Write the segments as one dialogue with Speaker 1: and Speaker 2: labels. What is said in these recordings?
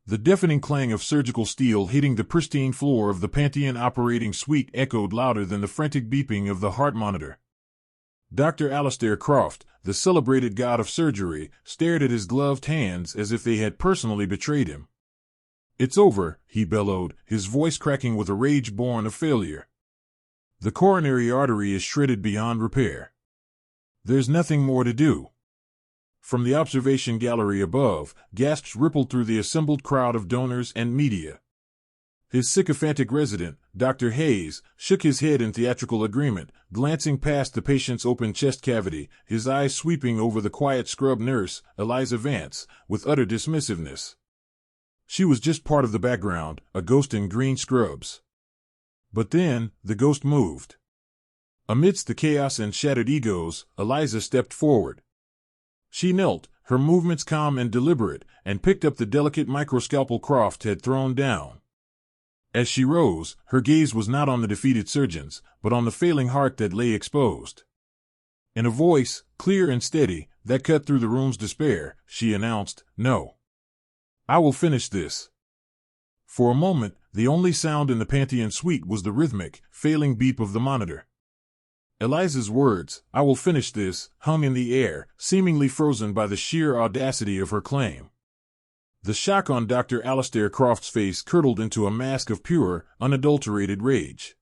Speaker 1: The deafening clang of surgical steel hitting the pristine floor of the Pantheon operating suite echoed louder than the frantic beeping of the heart monitor. Dr. Alistair Croft, the celebrated god of surgery, stared at his gloved hands as if they had personally betrayed him. "It's over," he bellowed, his voice cracking with a rage born of failure. "The coronary artery is shredded beyond repair. There's nothing more to do." From the observation gallery above, gasps rippled through the assembled crowd of donors and media. His sycophantic resident, Dr. Hayes, shook his head in theatrical agreement, glancing past the patient's open chest cavity, his eyes sweeping over the quiet scrub nurse, Eliza Vance, with utter dismissiveness. She was just part of the background, a ghost in green scrubs. But then, the ghost moved. Amidst the chaos and shattered egos, Eliza stepped forward. She knelt, her movements calm and deliberate, and picked up the delicate microscalpel Croft had thrown down. As she rose, her gaze was not on the defeated surgeons, but on the failing heart that lay exposed. In a voice, clear and steady, that cut through the room's despair, she announced, "No. I will finish this." For a moment, the only sound in the Pantheon suite was the rhythmic, failing beep of the monitor. Eliza's words, "I will finish this," hung in the air, seemingly frozen by the sheer audacity of her claim. The shock on Dr. Alistair Croft's face curdled into a mask of pure, unadulterated rage.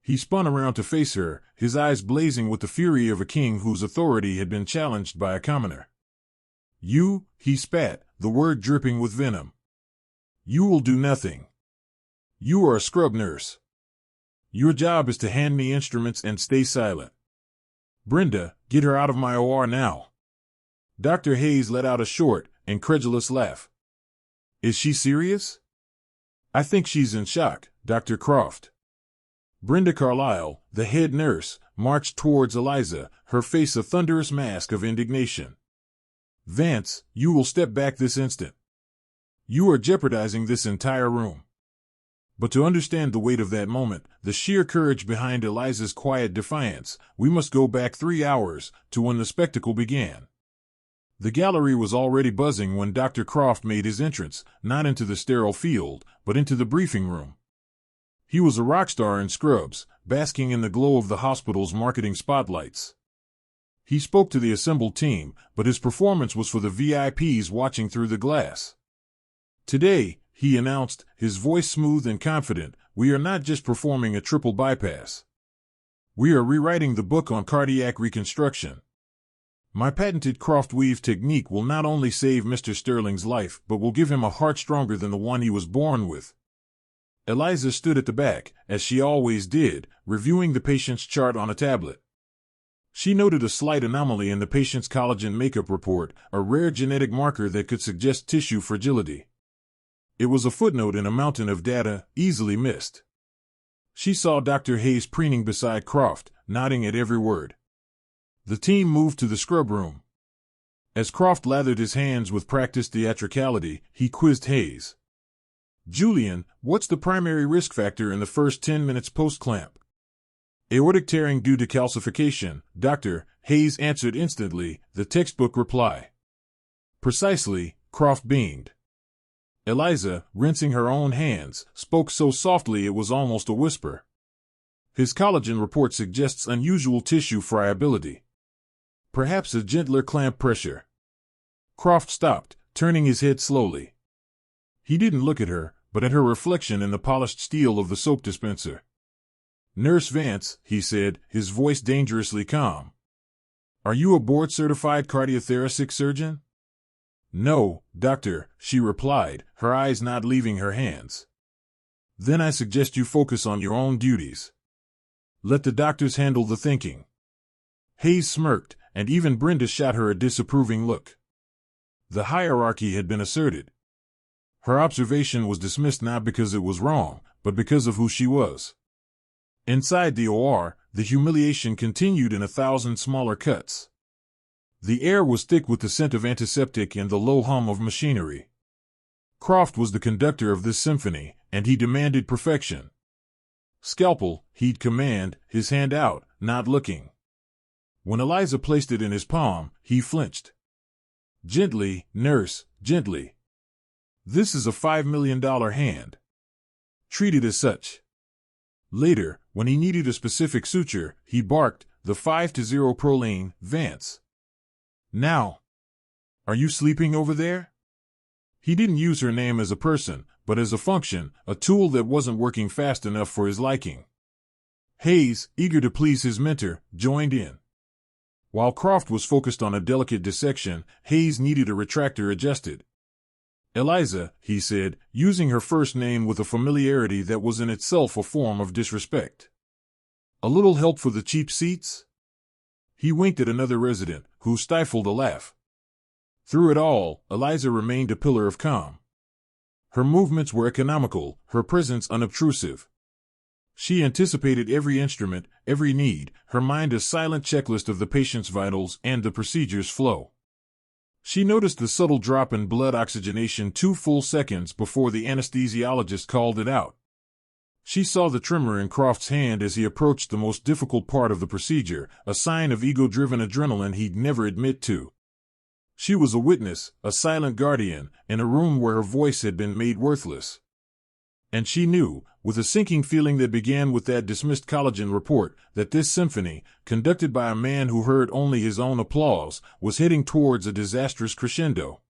Speaker 1: He spun around to face her, his eyes blazing with the fury of a king whose authority had been challenged by a commoner. "You," he spat, the word dripping with venom. "You will do nothing. You are a scrub nurse. Your job is to hand me instruments and stay silent. Brenda, get her out of my OR now." Dr. Hayes let out a short, incredulous laugh. "Is she serious?" "I think she's in shock, Dr. Croft." Brenda Carlyle, the head nurse, marched towards Eliza, her face a thunderous mask of indignation. "Vance, you will step back this instant. You are jeopardizing this entire room." But to understand the weight of that moment, the sheer courage behind Eliza's quiet defiance, we must go back 3 hours, to when the spectacle began. The gallery was already buzzing when Dr. Croft made his entrance, not into the sterile field, but into the briefing room. He was a rock star in scrubs, basking in the glow of the hospital's marketing spotlights. He spoke to the assembled team, but his performance was for the VIPs watching through the glass. "Today," he announced, his voice smooth and confident, "we are not just performing a triple bypass. We are rewriting the book on cardiac reconstruction. My patented Croft weave technique will not only save Mr. Sterling's life, but will give him a heart stronger than the one he was born with." Eliza stood at the back, as she always did, reviewing the patient's chart on a tablet. She noted a slight anomaly in the patient's collagen makeup report, a rare genetic marker that could suggest tissue fragility. It was a footnote in a mountain of data, easily missed. She saw Dr. Hayes preening beside Croft, nodding at every word. The team moved to the scrub room. As Croft lathered his hands with practiced theatricality, he quizzed Hayes. "Julian, what's the primary risk factor in the first 10 minutes post-clamp?" "Aortic tearing due to calcification, Doctor," Hayes answered instantly, the textbook reply. "Precisely," Croft beamed. Eliza, rinsing her own hands, spoke so softly it was almost a whisper. "His collagen report suggests unusual tissue friability. Perhaps a gentler clamp pressure." Croft stopped, turning his head slowly. He didn't look at her, but at her reflection in the polished steel of the soap dispenser. "Nurse Vance," he said, his voice dangerously calm. "Are you a board-certified cardiothoracic surgeon?" "No, doctor," she replied, her eyes not leaving her hands. "Then I suggest you focus on your own duties. Let the doctors handle the thinking." Hayes smirked, and even Brenda shot her a disapproving look. The hierarchy had been asserted. Her observation was dismissed not because it was wrong, but because of who she was. Inside the OR, the humiliation continued in 1,000 smaller cuts. The air was thick with the scent of antiseptic and the low hum of machinery. Croft was the conductor of this symphony, and he demanded perfection. "Scalpel," he'd command, his hand out, not looking. When Eliza placed it in his palm, he flinched. "Gently, nurse, gently." This is a $5 million hand. Treat it as such. Later, when he needed a specific suture, he barked, the 5-0 Proline, Vance. Now. Are you sleeping over there? He didn't use her name as a person, but as a function, a tool that wasn't working fast enough for his liking. Hayes, eager to please his mentor, joined in. While Croft was focused on a delicate dissection, Hayes needed a retractor adjusted. Eliza, he said, using her first name with a familiarity that was in itself a form of disrespect. A little help for the cheap seats? He winked at another resident, who stifled a laugh. Through it all, Eliza remained a pillar of calm. Her movements were economical, her presence unobtrusive. She anticipated every instrument, every need, her mind a silent checklist of the patient's vitals and the procedure's flow. She noticed the subtle drop in blood oxygenation 2 full seconds before the anesthesiologist called it out. She saw the tremor in Croft's hand as he approached the most difficult part of the procedure, a sign of ego-driven adrenaline he'd never admit to. She was a witness, a silent guardian, in a room where her voice had been made worthless. And she knew, with a sinking feeling that began with that dismissed collagen report, that this symphony, conducted by a man who heard only his own applause, was heading towards a disastrous crescendo.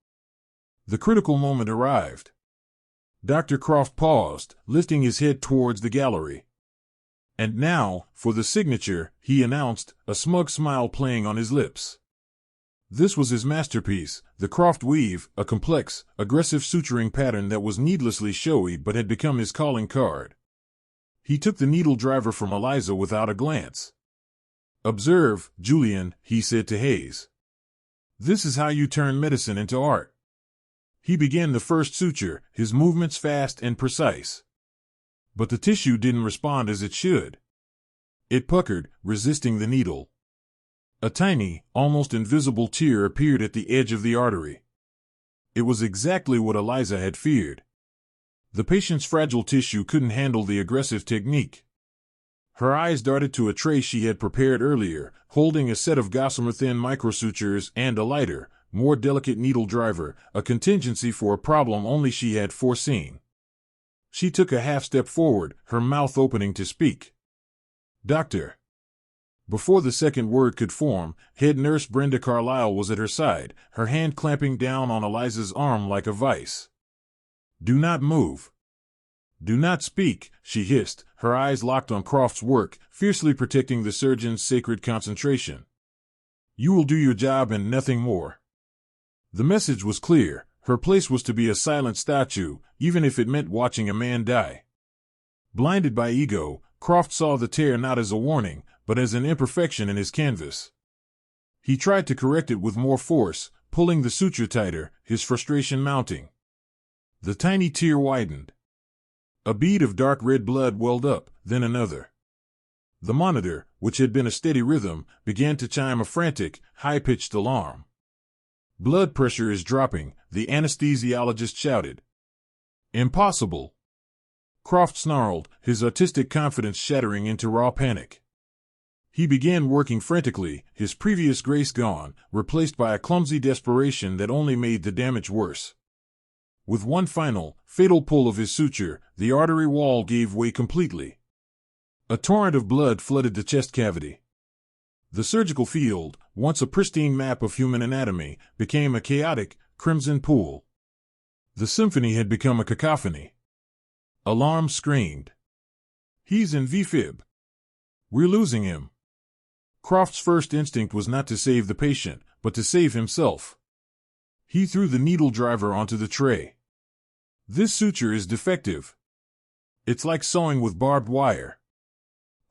Speaker 1: The critical moment arrived. Dr. Croft paused, lifting his head towards the gallery. And now, for the signature, he announced, a smug smile playing on his lips. This was his masterpiece, the Croft weave, a complex, aggressive suturing pattern that was needlessly showy but had become his calling card. He took the needle driver from Eliza without a glance. "Observe, Julian," he said to Hayes. "This is how you turn medicine into art." He began the first suture, his movements fast and precise. But the tissue didn't respond as it should. It puckered, resisting the needle. A tiny, almost invisible tear appeared at the edge of the artery. It was exactly what Eliza had feared. The patient's fragile tissue couldn't handle the aggressive technique. Her eyes darted to a tray she had prepared earlier, holding a set of gossamer-thin microsutures and a lighter, more delicate needle driver, a contingency for a problem only she had foreseen. She took a half step forward, her mouth opening to speak. "Doctor." Before the second word could form, head nurse Brenda Carlisle was at her side, her hand clamping down on Eliza's arm like a vice. "Do not move. Do not speak," she hissed, her eyes locked on Croft's work, fiercely protecting the surgeon's sacred concentration. "You will do your job and nothing more." The message was clear. Her place was to be a silent statue, even if it meant watching a man die. Blinded by ego, Croft saw the tear not as a warning, but as an imperfection in his canvas. He tried to correct it with more force, pulling the suture tighter, his frustration mounting. The tiny tear widened. A bead of dark red blood welled up, then another. The monitor, which had been a steady rhythm, began to chime a frantic, high-pitched alarm. "Blood pressure is dropping," the anesthesiologist shouted. "Impossible." Croft snarled, his artistic confidence shattering into raw panic. He began working frantically, his previous grace gone, replaced by a clumsy desperation that only made the damage worse. With one final, fatal pull of his suture, the artery wall gave way completely. A torrent of blood flooded the chest cavity. The surgical field, once a pristine map of human anatomy, became a chaotic, crimson pool. The symphony had become a cacophony. Alarm screamed. "He's in VFib. We're losing him." Croft's first instinct was not to save the patient, but to save himself. He threw the needle driver onto the tray. "This suture is defective. It's like sewing with barbed wire.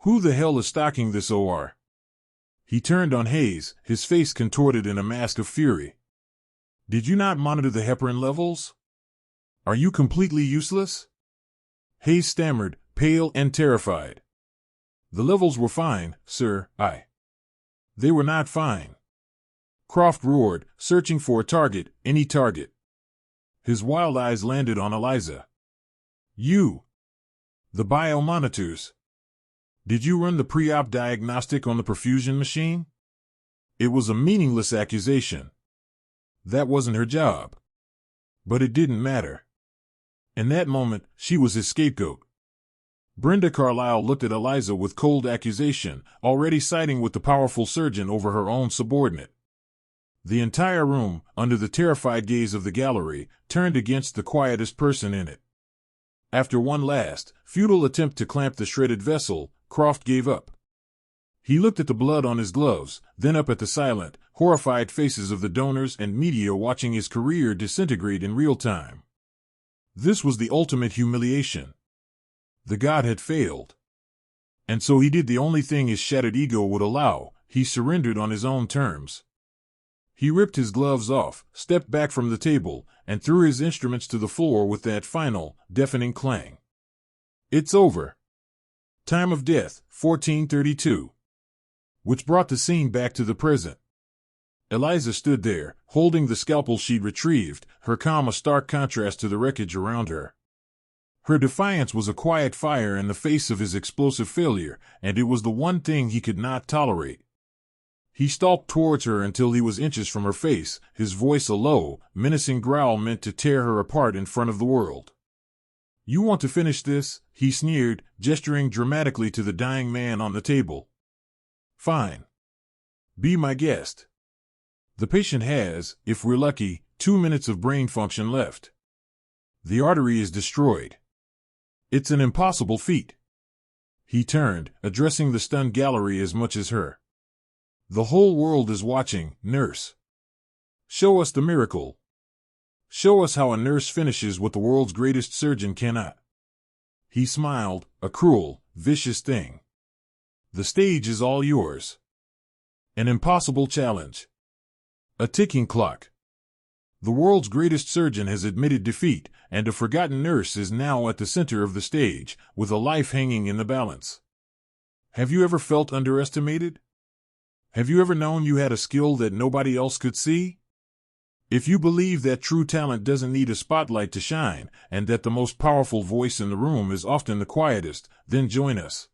Speaker 1: Who the hell is stocking this OR?" He turned on Hayes, his face contorted in a mask of fury. "Did you not monitor the heparin levels? Are you completely useless?" Hayes stammered, pale and terrified. "The levels were fine, sir, They were not fine." Croft roared, searching for a target, any target. His wild eyes landed on Eliza. "You! The biomonitors! Did you run the pre-op diagnostic on the perfusion machine?" It was a meaningless accusation. That wasn't her job. But it didn't matter. In that moment, she was his scapegoat. Brenda Carlyle looked at Eliza with cold accusation, already siding with the powerful surgeon over her own subordinate. The entire room, under the terrified gaze of the gallery, turned against the quietest person in it. After one last, futile attempt to clamp the shredded vessel, Croft gave up. He looked at the blood on his gloves, then up at the silent, horrified faces of the donors and media watching his career disintegrate in real time. This was the ultimate humiliation. The god had failed. And so he did the only thing his shattered ego would allow: he surrendered on his own terms. He ripped his gloves off, stepped back from the table, and threw his instruments to the floor with that final, deafening clang. It's over. Time of death, 1432. Which brought the scene back to the present. Eliza stood there, holding the scalpel she'd retrieved, her calm a stark contrast to the wreckage around her. Her defiance was a quiet fire in the face of his explosive failure, and it was the one thing he could not tolerate. He stalked towards her until he was inches from her face, his voice a low, menacing growl meant to tear her apart in front of the world. "You want to finish this?" he sneered, gesturing dramatically to the dying man on the table. "Fine. Be my guest. The patient has, if we're lucky, 2 minutes of brain function left. The artery is destroyed. It's an impossible feat." He turned, addressing the stunned gallery as much as her. "The whole world is watching, nurse. Show us the miracle. Show us how a nurse finishes what the world's greatest surgeon cannot." He smiled, a cruel, vicious thing. "The stage is all yours." An impossible challenge. A ticking clock. The world's greatest surgeon has admitted defeat, and a forgotten nurse is now at the center of the stage, with a life hanging in the balance. Have you ever felt underestimated? Have you ever known you had a skill that nobody else could see? If you believe that true talent doesn't need a spotlight to shine, and that the most powerful voice in the room is often the quietest, then join us.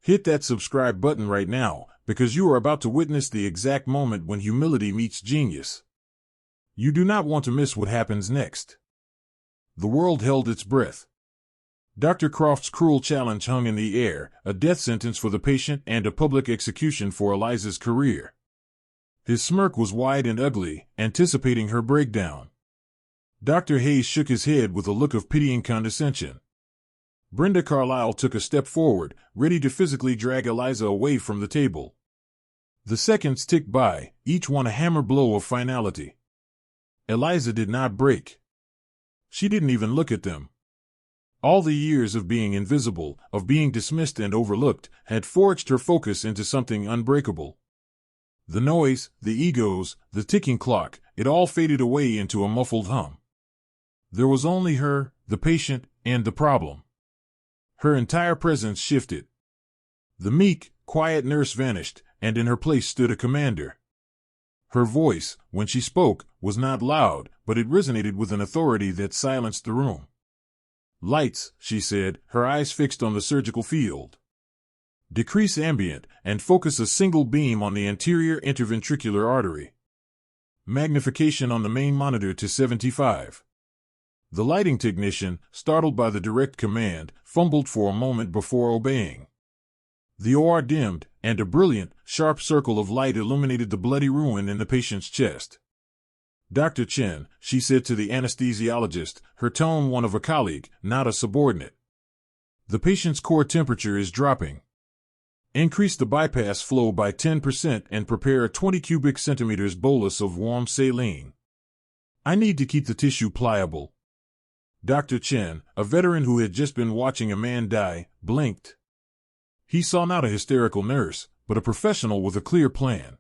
Speaker 1: Hit that subscribe button right now, because you are about to witness the exact moment when humility meets genius. You do not want to miss what happens next. The world held its breath. Dr. Croft's cruel challenge hung in the air, a death sentence for the patient and a public execution for Eliza's career. His smirk was wide and ugly, anticipating her breakdown. Dr. Hayes shook his head with a look of pitying condescension. Brenda Carlyle took a step forward, ready to physically drag Eliza away from the table. The seconds ticked by, each one a hammer blow of finality. Eliza did not break. She didn't even look at them. All the years of being invisible, of being dismissed and overlooked, had forged her focus into something unbreakable. The noise, the egos, the ticking clock, it all faded away into a muffled hum. There was only her, the patient, and the problem. Her entire presence shifted. The meek, quiet nurse vanished, and in her place stood a commander. Her voice, when she spoke, was not loud, but it resonated with an authority that silenced the room. "Lights," she said, her eyes fixed on the surgical field. "Decrease ambient, and focus a single beam on the anterior interventricular artery. Magnification on the main monitor to 75. The lighting technician, startled by the direct command, fumbled for a moment before obeying. The OR dimmed, and a brilliant, sharp circle of light illuminated the bloody ruin in the patient's chest. "Dr. Chen," she said to the anesthesiologist, her tone one of a colleague, not a subordinate. "The patient's core temperature is dropping. Increase the bypass flow by 10% and prepare a 20 cubic centimeters bolus of warm saline. I need to keep the tissue pliable." Dr. Chen, a veteran who had just been watching a man die, blinked. He saw not a hysterical nurse, but a professional with a clear plan.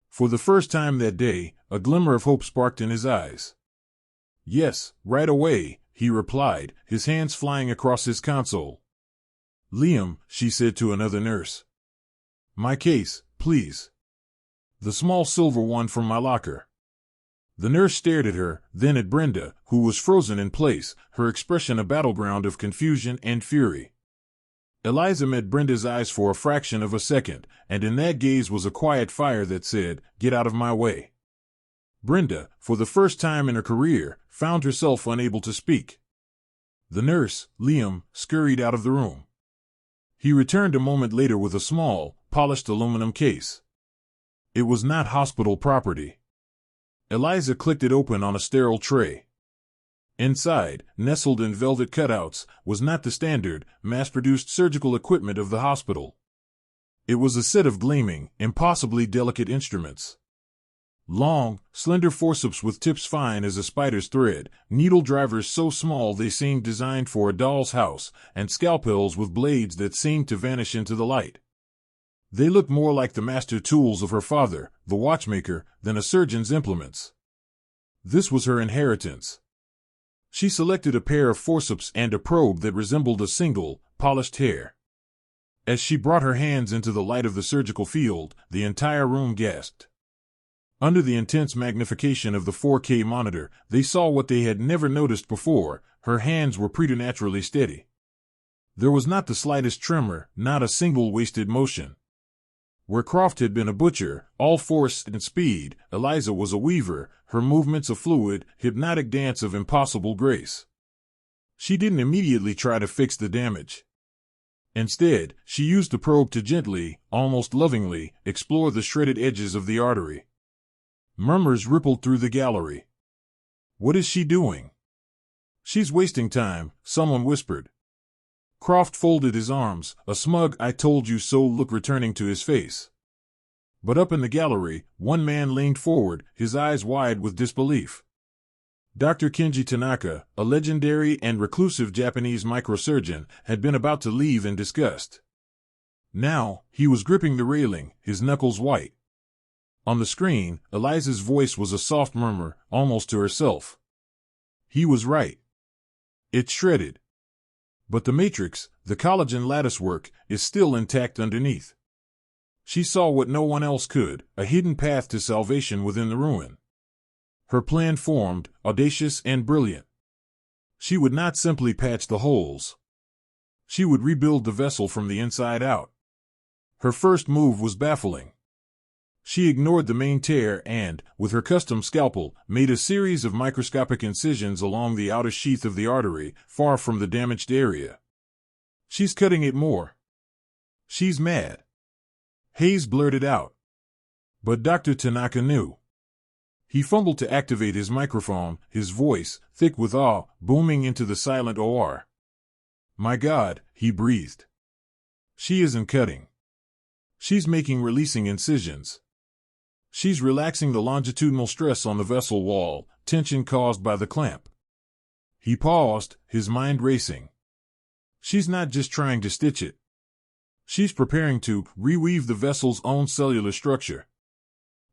Speaker 1: For the first time that day, a glimmer of hope sparked in his eyes. "Yes, right away," he replied, his hands flying across his console. "Liam," she said to another nurse. "My case, please. The small silver one from my locker." The nurse stared at her, then at Brenda, who was frozen in place, her expression a battleground of confusion and fury. Eliza met Brenda's eyes for a fraction of a second, and in that gaze was a quiet fire that said, "Get out of my way." Brenda, for the first time in her career, found herself unable to speak. The nurse, Liam, scurried out of the room. He returned a moment later with a small, polished aluminum case. It was not hospital property. Eliza clicked it open on a sterile tray. Inside, nestled in velvet cutouts, was not the standard, mass-produced surgical equipment of the hospital. It was a set of gleaming, impossibly delicate instruments. Long, slender forceps with tips fine as a spider's thread, needle drivers so small they seemed designed for a doll's house, and scalpels with blades that seemed to vanish into the light. They looked more like the master tools of her father, the watchmaker, than a surgeon's implements. This was her inheritance. She selected a pair of forceps and a probe that resembled a single, polished hair. As she brought her hands into the light of the surgical field, the entire room gasped. Under the intense magnification of the 4K monitor, they saw what they had never noticed before: her hands were preternaturally steady. There was not the slightest tremor, not a single wasted motion. Where Croft had been a butcher, all force and speed, Eliza was a weaver, her movements a fluid, hypnotic dance of impossible grace. She didn't immediately try to fix the damage. Instead, she used the probe to gently, almost lovingly, explore the shredded edges of the artery. Murmurs rippled through the gallery. "What is she doing?" "She's wasting time," someone whispered. Croft folded his arms, a smug "I told you so" look returning to his face. But up in the gallery, one man leaned forward, his eyes wide with disbelief. Dr. Kenji Tanaka, a legendary and reclusive Japanese microsurgeon, had been about to leave in disgust. Now, he was gripping the railing, his knuckles white. On the screen, Eliza's voice was a soft murmur, almost to herself. He was right. It's shredded. But the matrix, the collagen latticework, is still intact underneath. She saw what no one else could, a hidden path to salvation within the ruin. Her plan formed, audacious and brilliant. She would not simply patch the holes. She would rebuild the vessel from the inside out. Her first move was baffling. She ignored the main tear and, with her custom scalpel, made a series of microscopic incisions along the outer sheath of the artery, far from the damaged area. "She's cutting it more. She's mad," Hayes blurted out. But Dr. Tanaka knew. He fumbled to activate his microphone, his voice, thick with awe, booming into the silent OR. "My God," he breathed. "She isn't cutting. She's making releasing incisions. She's relaxing the longitudinal stress on the vessel wall, tension caused by the clamp." He paused, his mind racing. She's not just trying to stitch it. She's preparing to reweave the vessel's own cellular structure.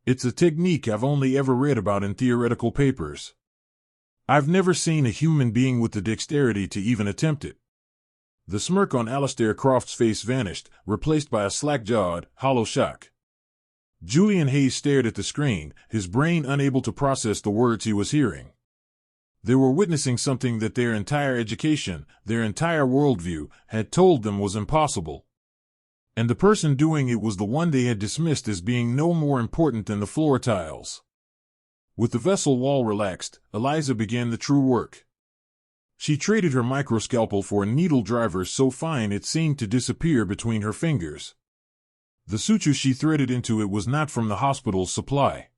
Speaker 1: It's a technique I've only ever read about in theoretical papers. I've never seen a human being with the dexterity to even attempt it. The smirk on Alistair Croft's face vanished, replaced by a slack-jawed, hollow shock. Julian Hayes stared at the screen, his brain unable to process the words he was hearing. They were witnessing something that their entire education, their entire worldview, had told them was impossible. And the person doing it was the one they had dismissed as being no more important than the floor tiles. With the vessel wall relaxed, Eliza began the true work. She traded her microscalpel for a needle driver so fine it seemed to disappear between her fingers. The suture she threaded into it was not from the hospital's supply.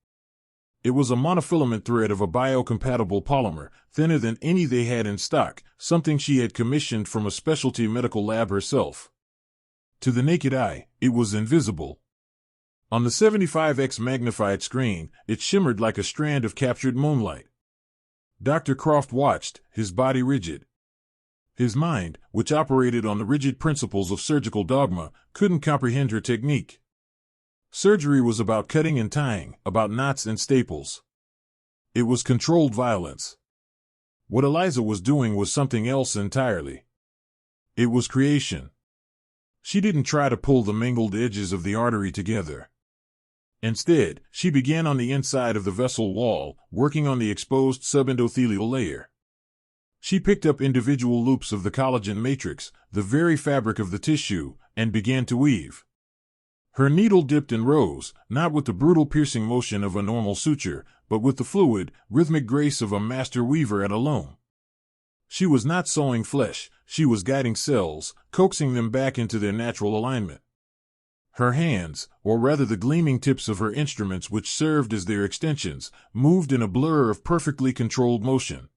Speaker 1: It was a monofilament thread of a biocompatible polymer, thinner than any they had in stock, something she had commissioned from a specialty medical lab herself. To the naked eye, it was invisible. On the 75x magnified screen, it shimmered like a strand of captured moonlight. Dr. Croft watched, his body rigid. His mind, which operated on the rigid principles of surgical dogma, couldn't comprehend her technique. Surgery was about cutting and tying, about knots and staples. It was controlled violence. What Eliza was doing was something else entirely. It was creation. She didn't try to pull the mangled edges of the artery together. Instead, she began on the inside of the vessel wall, working on the exposed subendothelial layer. She picked up individual loops of the collagen matrix, the very fabric of the tissue, and began to weave. Her needle dipped and rose, not with the brutal piercing motion of a normal suture, but with the fluid, rhythmic grace of a master weaver at a loom. She was not sewing flesh, she was guiding cells, coaxing them back into their natural alignment. Her hands, or rather the gleaming tips of her instruments which served as their extensions, moved in a blur of perfectly controlled motion.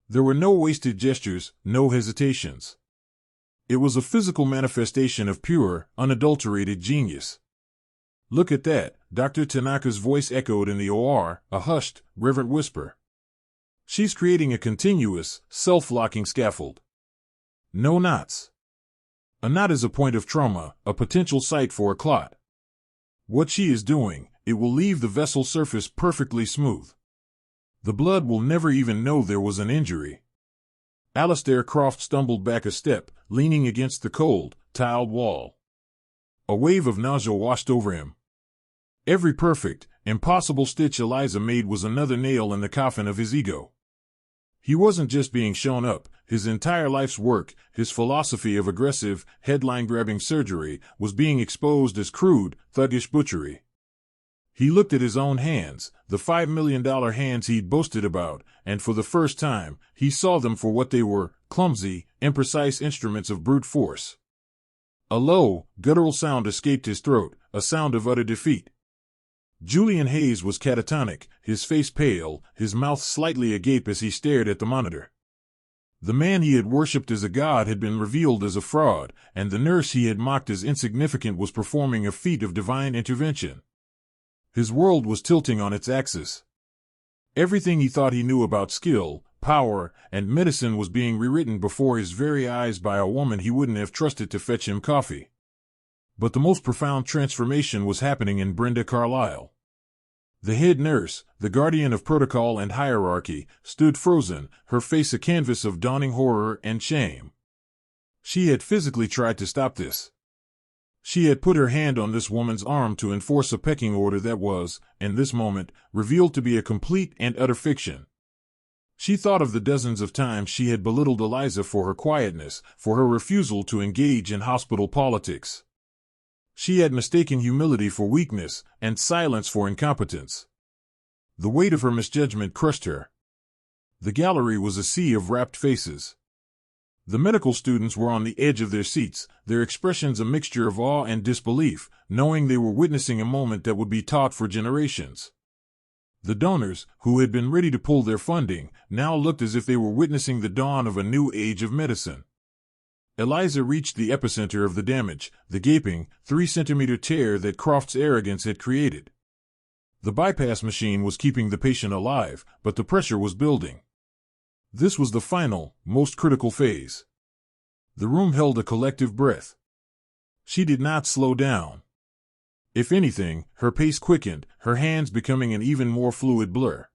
Speaker 1: There were no wasted gestures, no hesitations. It was a physical manifestation of pure, unadulterated genius. "Look at that," Dr. Tanaka's voice echoed in the OR, a hushed, reverent whisper. "She's creating a continuous, self-locking scaffold. No knots. A knot is a point of trauma, a potential site for a clot. What she is doing, it will leave the vessel surface perfectly smooth. The blood will never even know there was an injury." Alistair Croft stumbled back a step, leaning against the cold, tiled wall. A wave of nausea washed over him. Every perfect, impossible stitch Eliza made was another nail in the coffin of his ego. He wasn't just being shown up, his entire life's work, his philosophy of aggressive, headline-grabbing surgery, was being exposed as crude, thuggish butchery. He looked at his own hands, the $5 million hands he'd boasted about, and for the first time, he saw them for what they were, clumsy, imprecise instruments of brute force. A low, guttural sound escaped his throat, a sound of utter defeat. Julian Hayes was catatonic, his face pale, his mouth slightly agape as he stared at the monitor. The man he had worshipped as a god had been revealed as a fraud, and the nurse he had mocked as insignificant was performing a feat of divine intervention. His world was tilting on its axis. Everything he thought he knew about skill, power, and medicine was being rewritten before his very eyes by a woman he wouldn't have trusted to fetch him coffee. But the most profound transformation was happening in Brenda Carlyle. The head nurse, the guardian of protocol and hierarchy, stood frozen, her face a canvas of dawning horror and shame. She had physically tried to stop this. She had put her hand on this woman's arm to enforce a pecking order that was, in this moment, revealed to be a complete and utter fiction. She thought of the dozens of times she had belittled Eliza for her quietness, for her refusal to engage in hospital politics. She had mistaken humility for weakness, and silence for incompetence. The weight of her misjudgment crushed her. The gallery was a sea of rapt faces. The medical students were on the edge of their seats, their expressions a mixture of awe and disbelief, knowing they were witnessing a moment that would be taught for generations. The donors, who had been ready to pull their funding, now looked as if they were witnessing the dawn of a new age of medicine. Eliza reached the epicenter of the damage, the gaping, 3-centimeter tear that Croft's arrogance had created. The bypass machine was keeping the patient alive, but the pressure was building. This was the final, most critical phase. The room held a collective breath. She did not slow down. If anything, her pace quickened, her hands becoming an even more fluid blur.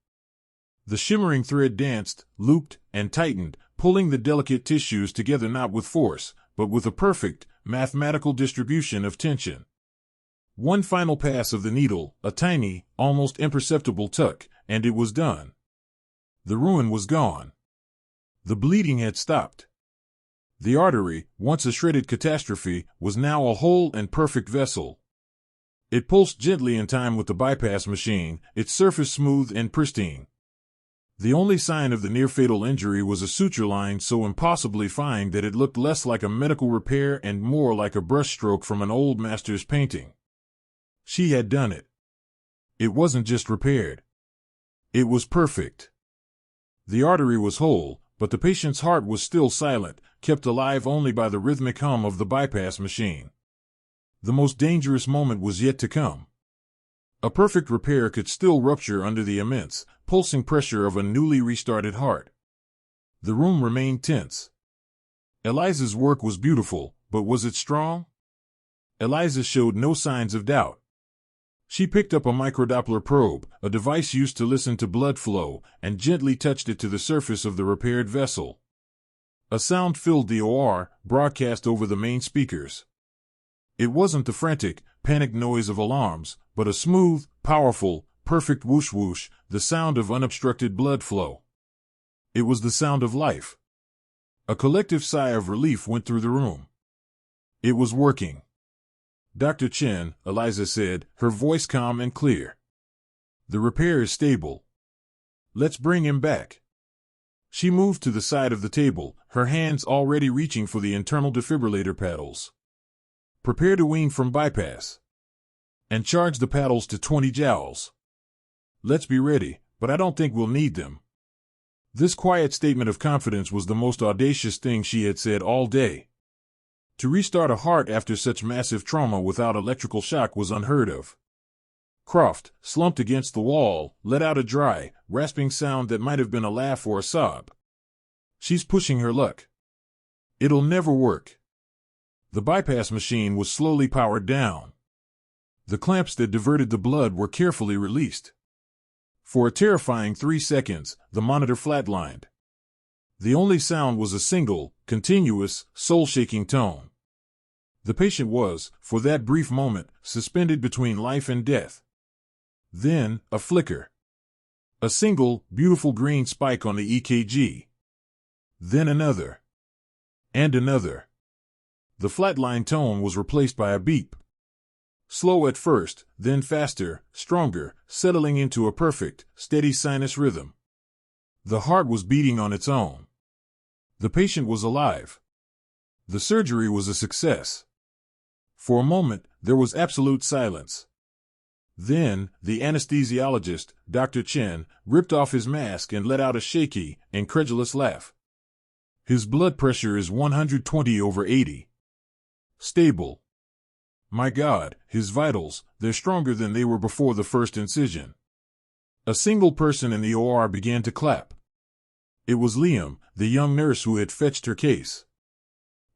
Speaker 1: The shimmering thread danced, looped, and tightened, pulling the delicate tissues together not with force, but with a perfect, mathematical distribution of tension. One final pass of the needle, a tiny, almost imperceptible tuck, and it was done. The ruin was gone. The bleeding had stopped. The artery, once a shredded catastrophe, was now a whole and perfect vessel. It pulsed gently in time with the bypass machine, its surface smooth and pristine. The only sign of the near-fatal injury was a suture line so impossibly fine that it looked less like a medical repair and more like a brushstroke from an old master's painting. She had done it. It wasn't just repaired. It was perfect. The artery was whole, but the patient's heart was still silent, kept alive only by the rhythmic hum of the bypass machine. The most dangerous moment was yet to come. A perfect repair could still rupture under the immense, pulsing pressure of a newly restarted heart. The room remained tense. Eliza's work was beautiful, but was it strong? Eliza showed no signs of doubt. She picked up a microdoppler probe, a device used to listen to blood flow, and gently touched it to the surface of the repaired vessel. A sound filled the OR, broadcast over the main speakers. It wasn't the frantic, panicked noise of alarms, but a smooth, powerful, perfect whoosh-whoosh, the sound of unobstructed blood flow. It was the sound of life. A collective sigh of relief went through the room. It was working. "Dr. Chen," Eliza said, her voice calm and clear. "The repair is stable. Let's bring him back." She moved to the side of the table, her hands already reaching for the internal defibrillator paddles. Prepare to wean from bypass. And charge the paddles to 20 joules. Let's be ready, but I don't think we'll need them. This quiet statement of confidence was the most audacious thing she had said all day. To restart a heart after such massive trauma without electrical shock was unheard of. Croft, slumped against the wall, let out a dry, rasping sound that might have been a laugh or a sob. She's pushing her luck. It'll never work. The bypass machine was slowly powered down. The clamps that diverted the blood were carefully released. For a terrifying 3 seconds, the monitor flatlined. The only sound was a single, continuous, soul-shaking tone. The patient was, for that brief moment, suspended between life and death. Then, a flicker. A single, beautiful green spike on the EKG. Then another. And another. The flatline tone was replaced by a beep. Slow at first, then faster, stronger, settling into a perfect, steady sinus rhythm. The heart was beating on its own. The patient was alive. The surgery was a success. For a moment, there was absolute silence. Then, the anesthesiologist, Dr. Chen, ripped off his mask and let out a shaky, incredulous laugh. His blood pressure is 120/80. Stable. My God, his vitals, they're stronger than they were before the first incision. A single person in the OR began to clap. It was Liam, the young nurse who had fetched her case.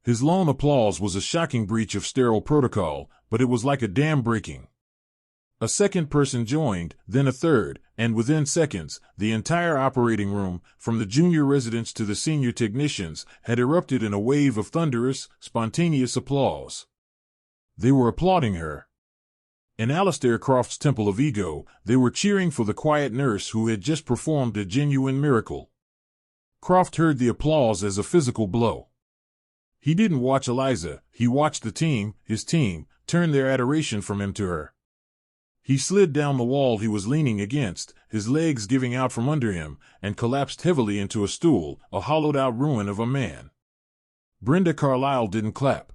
Speaker 1: His lone applause was a shocking breach of sterile protocol, but it was like a dam breaking. A second person joined, then a third, and within seconds, the entire operating room, from the junior residents to the senior technicians, had erupted in a wave of thunderous, spontaneous applause. They were applauding her. In Alistair Croft's temple of ego, they were cheering for the quiet nurse who had just performed a genuine miracle. Croft heard the applause as a physical blow. He didn't watch Eliza, he watched the team, his team, turn their adoration from him to her. He slid down the wall he was leaning against, his legs giving out from under him, and collapsed heavily into a stool, a hollowed-out ruin of a man. Brenda Carlyle didn't clap.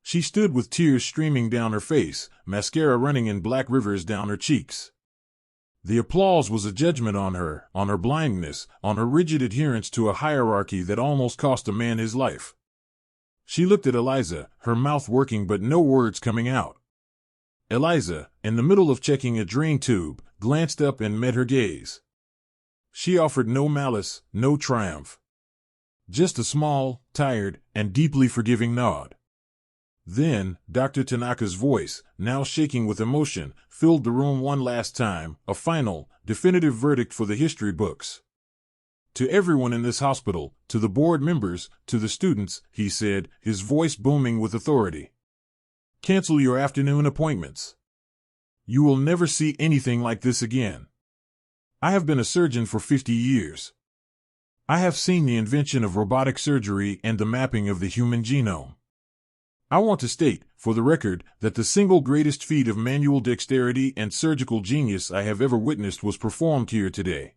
Speaker 1: She stood with tears streaming down her face, mascara running in black rivers down her cheeks. The applause was a judgment on her blindness, on her rigid adherence to a hierarchy that almost cost a man his life. She looked at Eliza, her mouth working but no words coming out. Eliza, in the middle of checking a drain tube, glanced up and met her gaze. She offered no malice, no triumph. Just a small, tired, and deeply forgiving nod. Then, Dr. Tanaka's voice, now shaking with emotion, filled the room one last time, a final, definitive verdict for the history books. To everyone in this hospital, to the board members, to the students, he said, his voice booming with authority. Cancel your afternoon appointments. You will never see anything like this again. I have been a surgeon for 50 years. I have seen the invention of robotic surgery and the mapping of the human genome. I want to state, for the record, that the single greatest feat of manual dexterity and surgical genius I have ever witnessed was performed here today.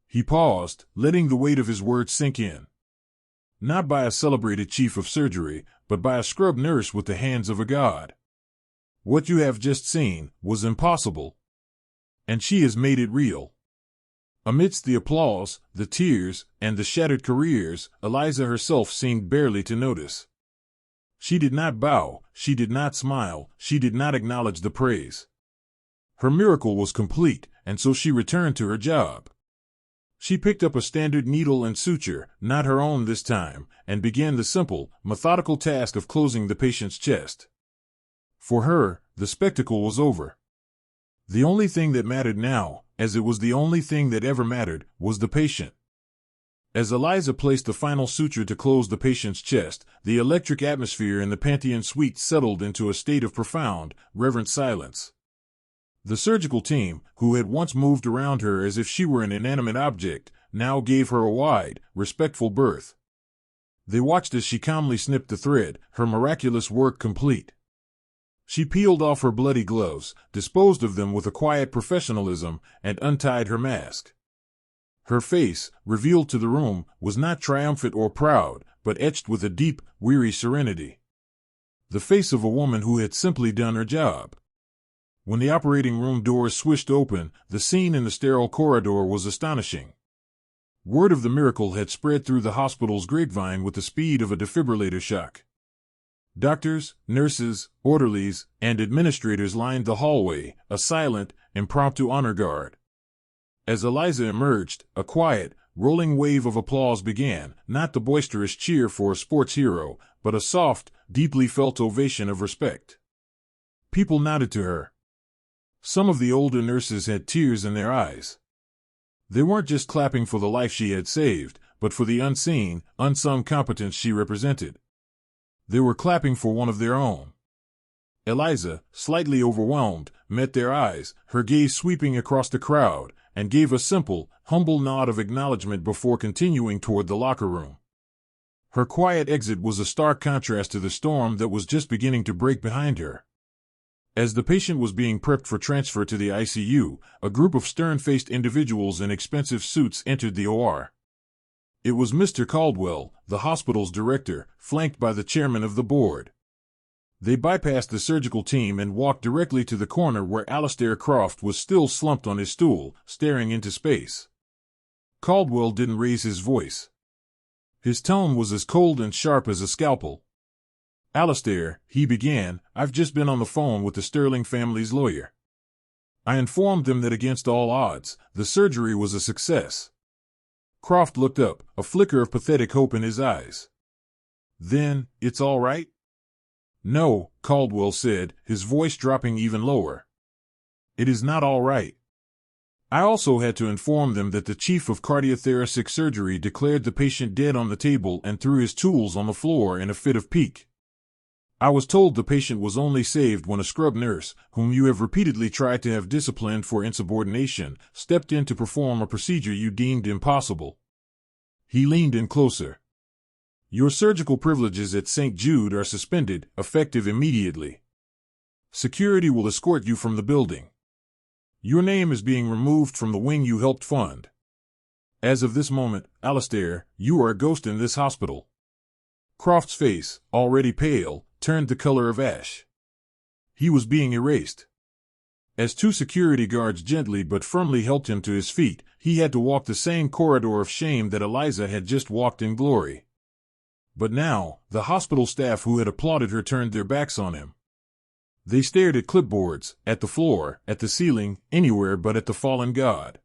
Speaker 1: He paused, letting the weight of his words sink in. Not by a celebrated chief of surgery, but by a scrub nurse with the hands of a god. What you have just seen was impossible. And she has made it real. Amidst the applause, the tears, and the shattered careers, Eliza herself seemed barely to notice. She did not bow, she did not smile, she did not acknowledge the praise. Her miracle was complete, and so she returned to her job. She picked up a standard needle and suture, not her own this time, and began the simple, methodical task of closing the patient's chest. For her, the spectacle was over. The only thing that mattered now, as it was the only thing that ever mattered, was the patient. As Eliza placed the final suture to close the patient's chest, the electric atmosphere in the Pantheon suite settled into a state of profound, reverent silence. The surgical team, who had once moved around her as if she were an inanimate object, now gave her a wide, respectful berth. They watched as she calmly snipped the thread, her miraculous work complete. She peeled off her bloody gloves, disposed of them with a quiet professionalism, and untied her mask. Her face, revealed to the room, was not triumphant or proud, but etched with a deep, weary serenity. The face of a woman who had simply done her job. When the operating room doors swished open, the scene in the sterile corridor was astonishing. Word of the miracle had spread through the hospital's grapevine with the speed of a defibrillator shock. Doctors, nurses, orderlies, and administrators lined the hallway, a silent, impromptu honor guard. As Eliza emerged, a quiet, rolling wave of applause began, not the boisterous cheer for a sports hero, but a soft, deeply felt ovation of respect. People nodded to her. Some of the older nurses had tears in their eyes. They weren't just clapping for the life she had saved, but for the unseen, unsung competence she represented. They were clapping for one of their own. Eliza, slightly overwhelmed, met their eyes, her gaze sweeping across the crowd, and gave a simple, humble nod of acknowledgement before continuing toward the locker room. Her quiet exit was a stark contrast to the storm that was just beginning to break behind her. As the patient was being prepped for transfer to the ICU, a group of stern-faced individuals in expensive suits entered the OR. It was Mr. Caldwell, the hospital's director, flanked by the chairman of the board. They bypassed the surgical team and walked directly to the corner where Alistair Croft was still slumped on his stool, staring into space. Caldwell didn't raise his voice. His tone was as cold and sharp as a scalpel. "Alistair," he began, "I've just been on the phone with the Sterling family's lawyer. I informed them that against all odds, the surgery was a success." Croft looked up, a flicker of pathetic hope in his eyes. "Then, it's all right?" "No," Caldwell said, his voice dropping even lower. "It is not all right. I also had to inform them that the chief of cardiothoracic surgery declared the patient dead on the table and threw his tools on the floor in a fit of pique. I was told the patient was only saved when a scrub nurse, whom you have repeatedly tried to have disciplined for insubordination, stepped in to perform a procedure you deemed impossible." He leaned in closer. "Your surgical privileges at St. Jude are suspended, effective immediately. Security will escort you from the building. Your name is being removed from the wing you helped fund. As of this moment, Alistair, you are a ghost in this hospital." Croft's face, already pale, turned the color of ash. He was being erased. As two security guards gently but firmly helped him to his feet, he had to walk the same corridor of shame that Eliza had just walked in glory. But now, the hospital staff who had applauded her turned their backs on him. They stared at clipboards, at the floor, at the ceiling, anywhere but at the fallen god.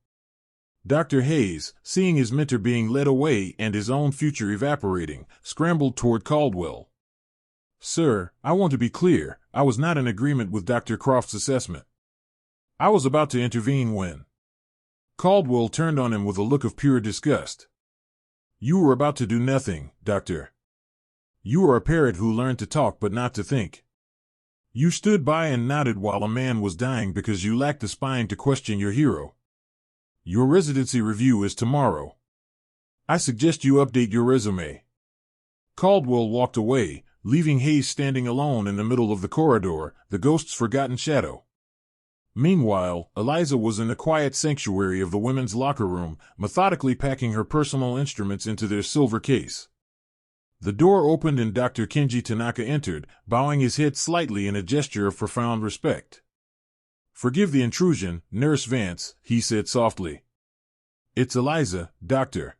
Speaker 1: Dr. Hayes, seeing his mentor being led away and his own future evaporating, scrambled toward Caldwell. "Sir, I want to be clear, I was not in agreement with Dr. Croft's assessment. I was about to intervene when—" Caldwell turned on him with a look of pure disgust. "You were about to do nothing, Doctor. You are a parrot who learned to talk but not to think. You stood by and nodded while a man was dying because you lacked the spine to question your hero. Your residency review is tomorrow. I suggest you update your resume." Caldwell walked away, leaving Hayes standing alone in the middle of the corridor, the ghost's forgotten shadow. Meanwhile, Eliza was in the quiet sanctuary of the women's locker room, methodically packing her personal instruments into their silver case. The door opened and Dr. Kenji Tanaka entered, bowing his head slightly in a gesture of profound respect. "Forgive the intrusion, Nurse Vance," he said softly. "It's Eliza, Doctor."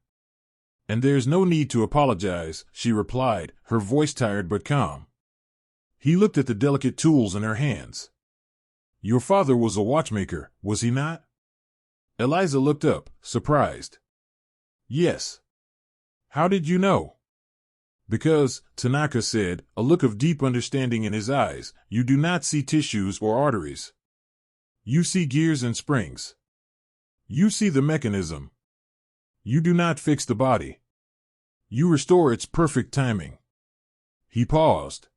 Speaker 1: "And there's no need to apologize," she replied, her voice tired but calm. He looked at the delicate tools in her hands. "Your father was a watchmaker, was he not?" Eliza looked up, surprised. "Yes." "How did you know?" "Because," Tanaka said, a look of deep understanding in his eyes, "you do not see tissues or arteries. You see gears and springs. You see the mechanism. You do not fix the body. You restore its perfect timing." He paused.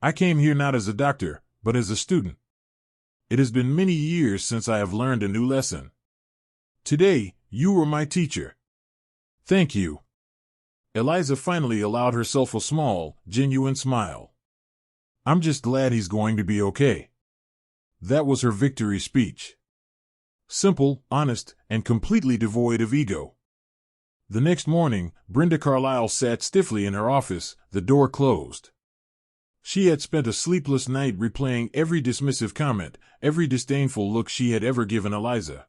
Speaker 1: "I came here not as a doctor, but as a student. It has been many years since I have learned a new lesson. Today, you were my teacher. Thank you." Eliza finally allowed herself a small, genuine smile. "I'm just glad he's going to be okay." That was her victory speech. Simple, honest, and completely devoid of ego. The next morning, Brenda Carlyle sat stiffly in her office, the door closed. She had spent a sleepless night replaying every dismissive comment, every disdainful look she had ever given Eliza.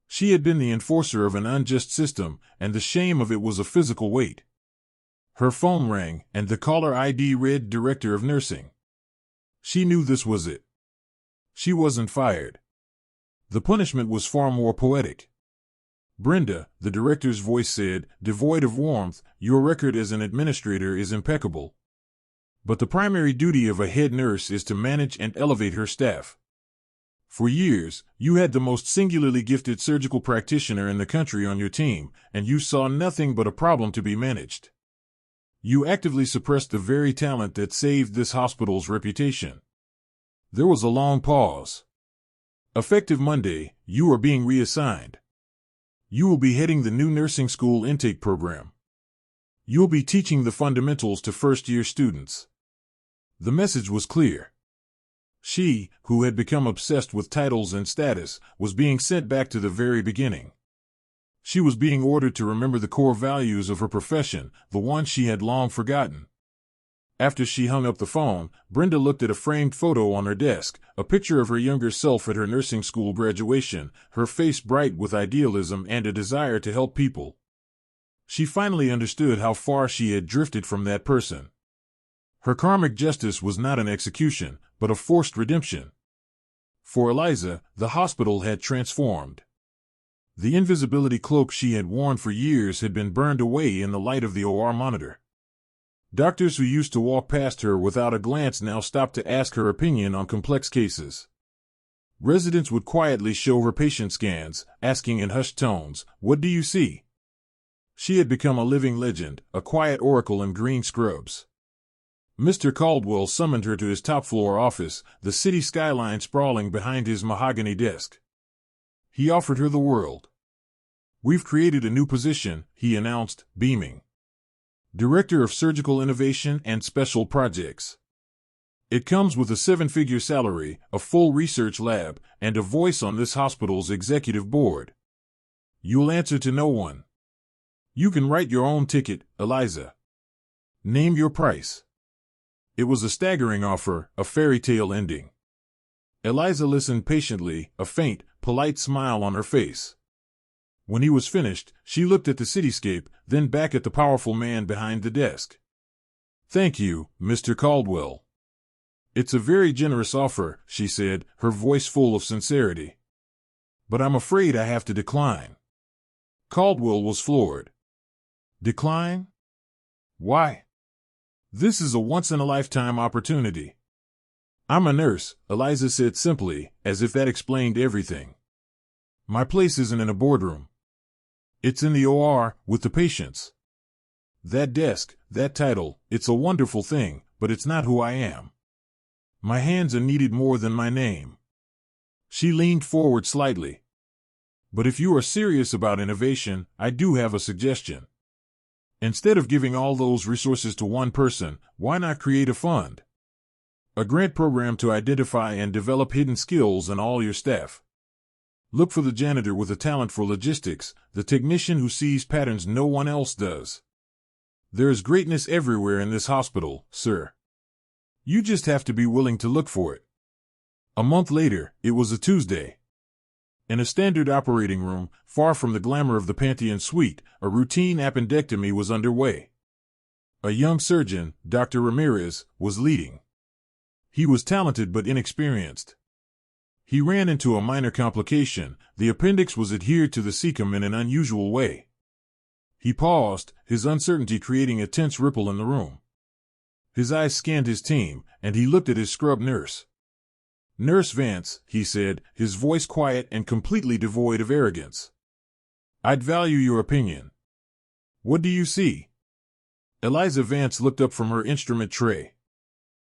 Speaker 1: She had been the enforcer of an unjust system, and the shame of it was a physical weight. Her phone rang, and the caller ID read Director of Nursing. She knew this was it. She wasn't fired. The punishment was far more poetic. Brenda, the director's voice said, devoid of warmth, your record as an administrator is impeccable. But the primary duty of a head nurse is to manage and elevate her staff. For years, you had the most singularly gifted surgical practitioner in the country on your team, and you saw nothing but a problem to be managed. You actively suppressed the very talent that saved this hospital's reputation. There was a long pause. Effective Monday, you are being reassigned. You will be heading the new nursing school intake program. You'll be teaching the fundamentals to first-year students. The message was clear. She, who had become obsessed with titles and status, was being sent back to the very beginning. She was being ordered to remember the core values of her profession, the ones she had long forgotten. After she hung up the phone, Brenda looked at a framed photo on her desk, a picture of her younger self at her nursing school graduation, her face bright with idealism and a desire to help people. She finally understood how far she had drifted from that person. Her karmic justice was not an execution, but a forced redemption. For Eliza, the hospital had transformed. The invisibility cloak she had worn for years had been burned away in the light of the OR monitor. Doctors who used to walk past her without a glance now stopped to ask her opinion on complex cases. Residents would quietly show her patient scans, asking in hushed tones, "What do you see?" She had become a living legend, a quiet oracle in green scrubs. Mr. Caldwell summoned her to his top-floor office, the city skyline sprawling behind his mahogany desk. He offered her the world. "We've created a new position," he announced, beaming. "Director of Surgical Innovation and Special Projects. It comes with a 7-figure salary, a full research lab, and a voice on this hospital's executive board. You'll answer to no one. You can write your own ticket, Eliza. Name your price." It was a staggering offer, a fairy tale ending. Eliza listened patiently, a faint, polite smile on her face. When he was finished, she looked at the cityscape, then back at the powerful man behind the desk. "Thank you, Mr. Caldwell. It's a very generous offer," she said, her voice full of sincerity. "But I'm afraid I have to decline." Caldwell was floored. "Decline? Why? This is a once-in-a-lifetime opportunity." "I'm a nurse," Eliza said simply, as if that explained everything. "My place isn't in a boardroom. It's in the OR, with the patients. That desk, that title, it's a wonderful thing, but it's not who I am. My hands are needed more than my name." She leaned forward slightly. "But if you are serious about innovation, I do have a suggestion. Instead of giving all those resources to one person, why not create a fund? A grant program to identify and develop hidden skills in all your staff. Look for the janitor with a talent for logistics, the technician who sees patterns no one else does. There is greatness everywhere in this hospital, sir. You just have to be willing to look for it." A month later, it was a Tuesday. In a standard operating room, far from the glamour of the Pantheon suite, a routine appendectomy was underway. A young surgeon, Dr. Ramirez, was leading. He was talented but inexperienced. He ran into a minor complication. The appendix was adhered to the cecum in an unusual way. He paused, his uncertainty creating a tense ripple in the room. His eyes scanned his team, and he looked at his scrub nurse. "Nurse Vance," he said, his voice quiet and completely devoid of arrogance. "I'd value your opinion. What do you see?" Eliza Vance looked up from her instrument tray.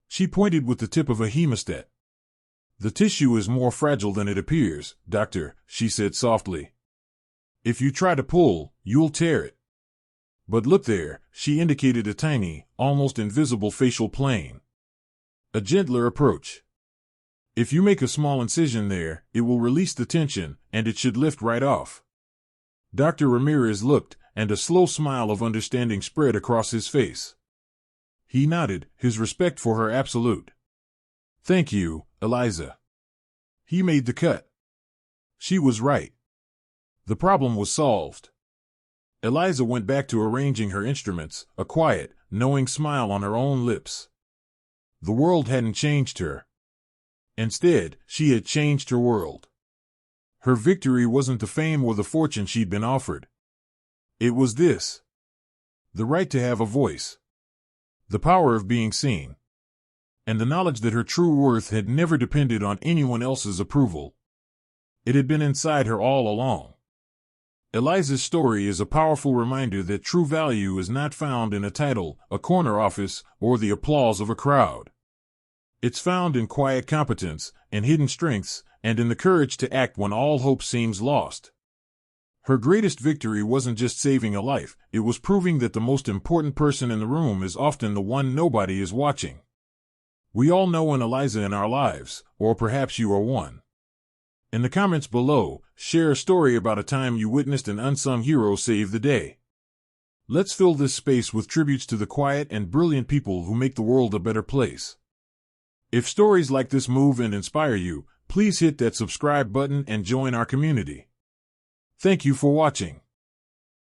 Speaker 1: She pointed with the tip of a hemostat. "The tissue is more fragile than it appears, doctor," she said softly. "If you try to pull, you'll tear it. But look there," she indicated a tiny, almost invisible facial plane. "A gentler approach. If you make a small incision there, it will release the tension, and it should lift right off. Dr. Ramirez looked, and a slow smile of understanding spread across his face. He nodded, his respect for her absolute. Thank you, Eliza. He made the cut. She was right. The problem was solved. Eliza went back to arranging her instruments, a quiet, knowing smile on her own lips. The world hadn't changed her. Instead, she had changed her world. Her victory wasn't the fame or the fortune she'd been offered. It was this: the right to have a voice, the power of being seen, and the knowledge that her true worth had never depended on anyone else's approval. It had been inside her all along. Eliza's story is a powerful reminder that true value is not found in a title, a corner office, or the applause of a crowd. It's found in quiet competence, in hidden strengths, and in the courage to act when all hope seems lost. Her greatest victory wasn't just saving a life, it was proving that the most important person in the room is often the one nobody is watching. We all know an Eliza in our lives, or perhaps you are one. In the comments below, share a story about a time you witnessed an unsung hero save the day. Let's fill this space with tributes to the quiet and brilliant people who make the world a better place. If stories like this move and inspire you, please hit that subscribe button and join our community. Thank you for watching.